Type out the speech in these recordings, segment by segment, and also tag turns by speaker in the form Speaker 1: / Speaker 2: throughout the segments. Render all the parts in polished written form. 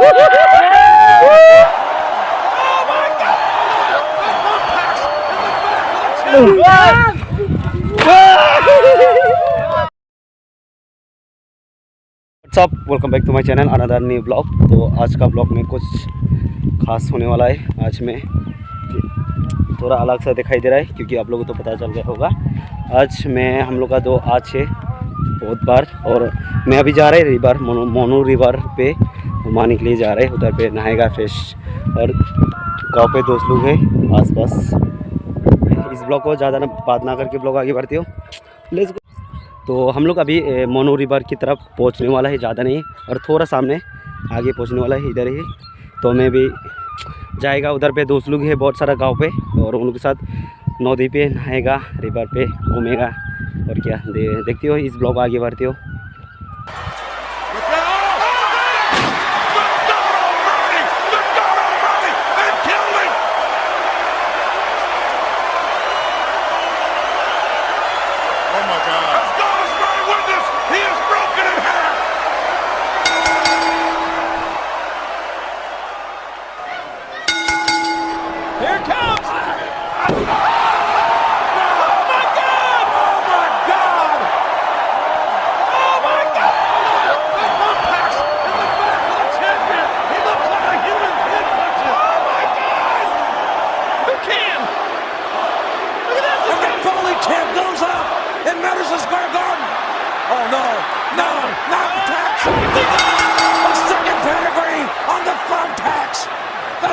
Speaker 1: सब welcome back to my channel another new blog. तो आज का ब्लॉग में कुछ खास होने वाला है। आज में थोड़ा अलग सा दिखाई दे रहा है क्योंकि आप लोगों को तो पता चल गया होगा। आज मैं हम लोग का जो आज है बहुत बार, और मैं अभी जा रहा है रिवर मोनू रिवर पे घुमाने के लिए जा रहे हैं। उधर पे नहाएगा फ्रेश, और गांव पे दोस्त लोग हैं आसपास। इस ब्लॉग को ज़्यादा बात ना करके ब्लॉग आगे बढ़ते हो, लेट्स गो। तो हम लोग अभी मोनू रिवर की तरफ पहुंचने वाला है, ज़्यादा नहीं और थोड़ा सामने आगे पहुंचने वाला है, इधर ही। तो मैं भी जाएगा, उधर पे दोस्त लोग हैं बहुत सारा गांव पे, और उनके साथ नदी पे नहाएगा, रिवर पे घूमेगा। और क्या देखते हो, इस ब्लॉग आगे बढ़ते हो।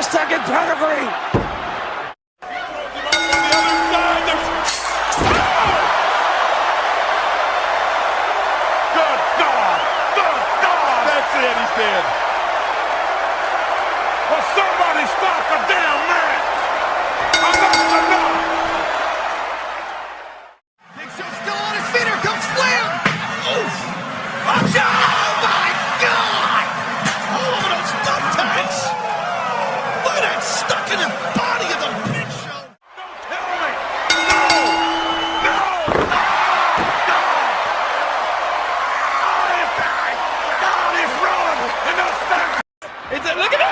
Speaker 2: Second pedigree. Good God! That's it. He's dead. Well, somebody stop the damn man! Enough's enough. Big Show still on his feet. Here comes Slam. Oof! Watch out! Oh my God! Oh, those stuff tanks! Stuck in the body of the Big Show. Don't tell me. No. God, he's rolling in those stacks. Look at it.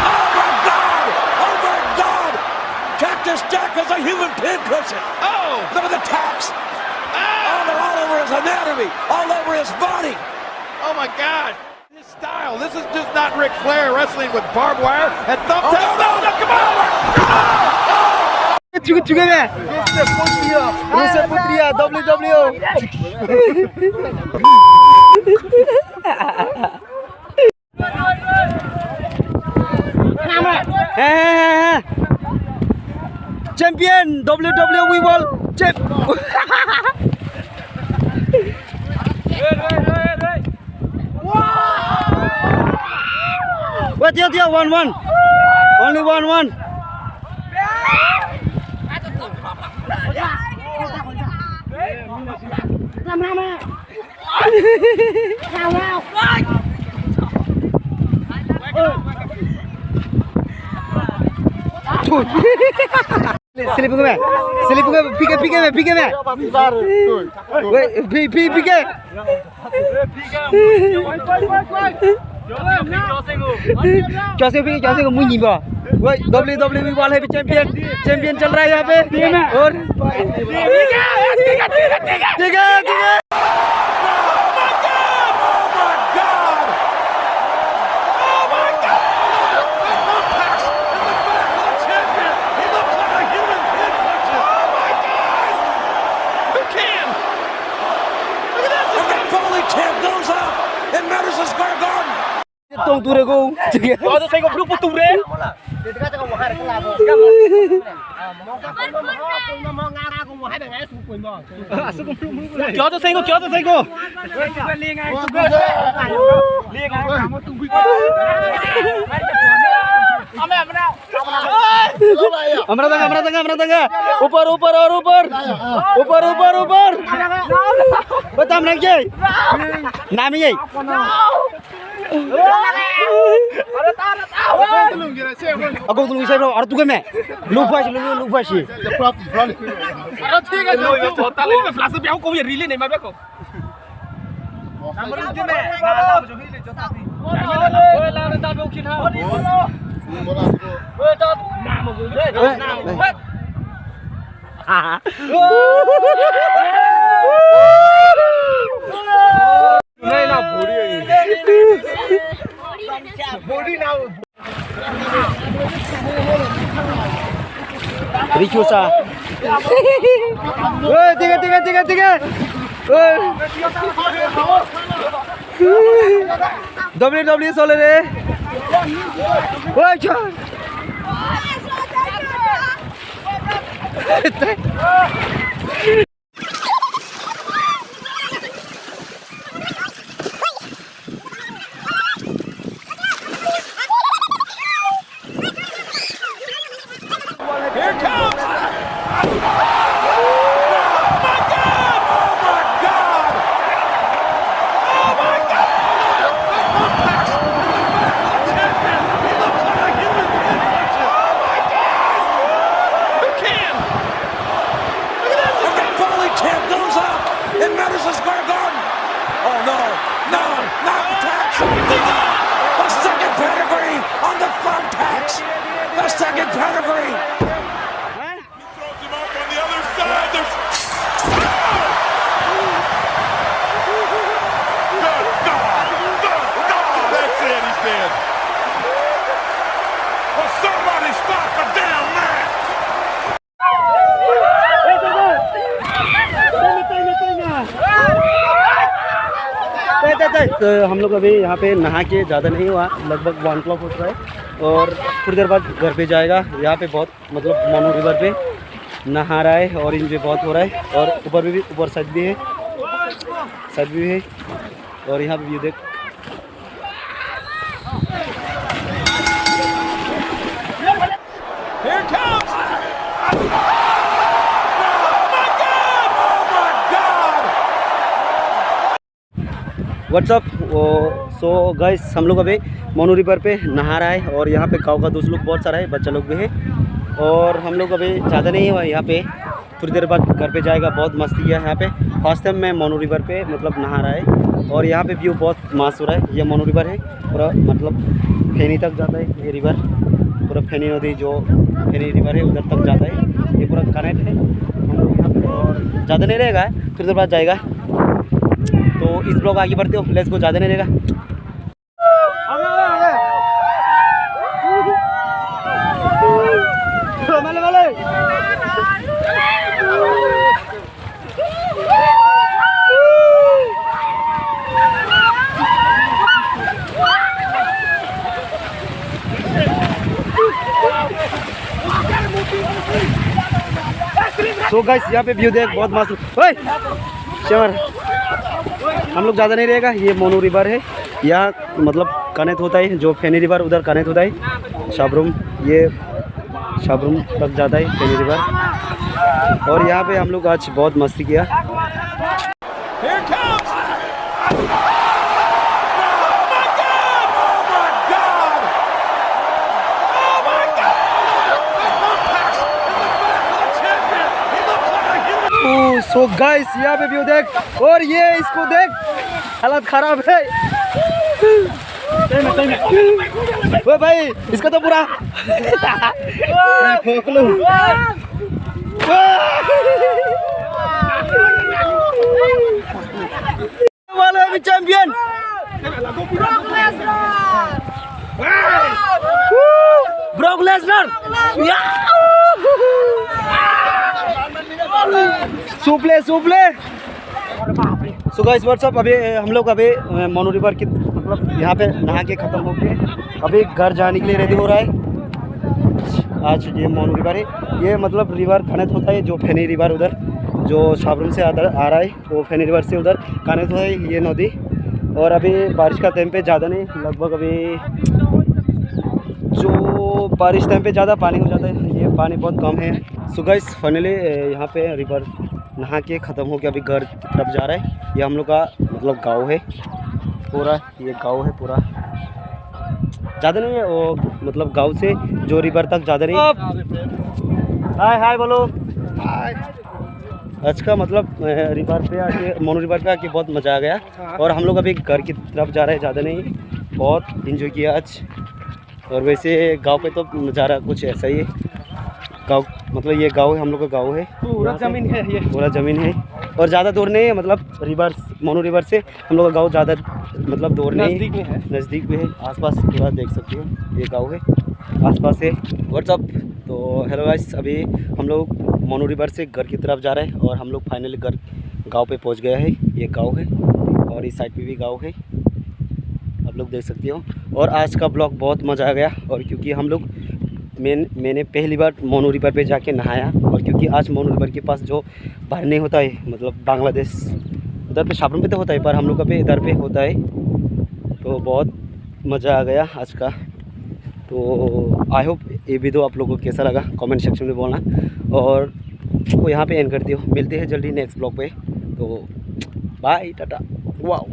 Speaker 2: Oh my God. Oh my God. Cactus Jack has a human pincushion. Oh. Look at the tacks. Oh, they're all over his anatomy, all over his body. Oh my God. Style. This is just not Ric Flair wrestling with barbed wire and thumbtacks. No, come on!
Speaker 1: Juga मैं Rusa Putria WW champion WWE World Champ. Wait, yeah, 1-1. Only 1-1. Slip में पीके में wait पीके क्या से मुझे नहीं बा। वही WWE वाले भी चैंपियन चल रहा है यहाँ पे। और ठीक है Tông tu được không? Có tôi thấy có lúc tu đấy. Kéo tôi thấy cô. Amra tangga. ऊपर बता नाम क्या नाम ही aku tunggu saya bro, ada tugas me, lupa sih. Ada tiga tu, total ini flash biar kau yang relay ni, macam kau. Nomor itu me, Ricusa. Tiga. Double sole re.
Speaker 2: Here comes! The second pedigree! Throws him up on the other side. There's... No, that's it, he's dead. Well, somebody stop the damn match!
Speaker 1: तो हम लोग अभी यहाँ पे नहा के ज़्यादा नहीं हुआ, लगभग 1 o'clock हो रहा है और थोड़ी देर बाद घर पे जाएगा। यहाँ पे बहुत मतलब मोनू रिवर पे नहा रहा है और इंजॉय बहुत हो रहा है और ऊपर साइड भी है और यहाँ पे व्यू देख।
Speaker 2: Here comes!
Speaker 1: What's up. So guys हम लोग अभी मोनू रिवर पे नहा रहा है और यहाँ पे गांव का दोस्त लोग बहुत सारा है, बच्चा लोग भी है और हम लोग अभी ज़्यादा नहीं हुआ यहाँ पे, थोड़ी देर बाद घर पे जाएगा। बहुत मस्ती किया यहाँ पे, फर्स्ट टाइम मैं मोनू रिवर पे मतलब नहा रहा है और यहाँ पे व्यू बहुत मस्त हो रहा है। ये मोनू रिवर है पूरा, मतलब फेनी तक जाता है ये रिवर, पूरा फेनी नदी जो फेनी रिवर है उधर तक जाता है। ये पूरा कनेक्ट है हम लोग यहाँ पे और ज़्यादा नहीं रहेगा, थोड़ी देर बाद जाएगा। तो इस ब्लॉग आगे बढ़ते हो, लेट्स को ज़्यादा नहीं रहेगा। सो गाइस यहाँ पे व्यू देख, बहुत मस्त। ओए शहर हम लोग ज़्यादा नहीं रहेगा। ये मोनू रिवर है, यहाँ मतलब कनेक्ट होता है जो फेनी रिवर उधर कनेक्ट होता है शाबरूम, ये शाबरूम तक जाता है फेनी रिवर और यहाँ पे हम लोग आज बहुत मस्ती किया। सो गाइस यहाँ पे व्यू देख और ये इसको देख, हालत खराब है। ओ भाई इसका तो पूरा वाला भी चैंपियन ब्रॉक लेसनर। सुपले सो गाइस व्हाट्सअप। अभी हम लोग अभी मोनू रिवर की मतलब यहाँ पे नहा के ख़त्म हो गए, अभी घर जाने के लिए रेडी हो रहा है। आज ये मोनू रिवर है, ये मतलब रिवर कनेक्ट होता है जो फेनी रिवर उधर जो शाबरूम से आ रहा है, वो फेनी रिवर से उधर कनेक्ट होता है ये नदी। और अभी बारिश का टाइम पे ज़्यादा नहीं, लगभग अभी जो बारिश टाइम पे ज़्यादा पानी हो जाता है, ये पानी बहुत कम है। सो गाइस फाइनली यहाँ पे रिवर नहा के ख़त्म हो गया, अभी घर की तरफ जा रहा है। ये हम लोग का मतलब गांव है पूरा, ये गांव है पूरा, ज़्यादा नहीं है वो मतलब गांव से जो रिवर तक ज़्यादा नहीं। हाय बोलो हाय। आज का मतलब रिवर पे आके मोनू रिवर पे आके बहुत मज़ा आ गया और हम लोग अभी घर की तरफ जा रहे हैं, ज़्यादा नहीं बहुत इन्जॉय किया आज। और वैसे गांव पे तो नज़ारा कुछ ऐसा ही है। गांव मतलब ये गांव है, हम लोग का गांव है,
Speaker 3: पूरा ज़मीन है, ये
Speaker 1: पूरा ज़मीन है और ज़्यादा दूर नहीं है। मतलब रिवर मोनू रिवर से हम लोग का गाँव ज़्यादा मतलब दूर नहीं,
Speaker 3: नज़दीक में है।
Speaker 1: नज़दीक में है। आसपास पूरा देख सकते हो, ये गांव है, आसपास है। व्हाट्सअप। तो हेलो गाइस, अभी हम लोग मोनू रिवर से घर की तरफ जा रहे हैं और हम लोग फाइनली घर गांव पे पहुंच गया है। ये गांव है और इस साइड पे भी गांव है, आप लोग देख सकते हो। और आज का ब्लॉग बहुत मज़ा आ गया। और क्योंकि हम लोग मैंने पहली बार मोनू रिवर पे जाके नहाया, और क्योंकि आज मोनू रिवर के पास जो भरने होता है, मतलब बांग्लादेश उधर पे शाबरुम पे तो होता है, पर हम लोग का पे इधर पे होता है। तो बहुत मज़ा आ गया आज का। तो आई होप ये वीडियो आप लोगों को कैसा लगा कमेंट सेक्शन में बोलना। और को यहाँ पे एंड करती हो, मिलते हैं जल्दी नेक्स्ट ब्लॉग पे। तो बाय, टाटा, वाओ।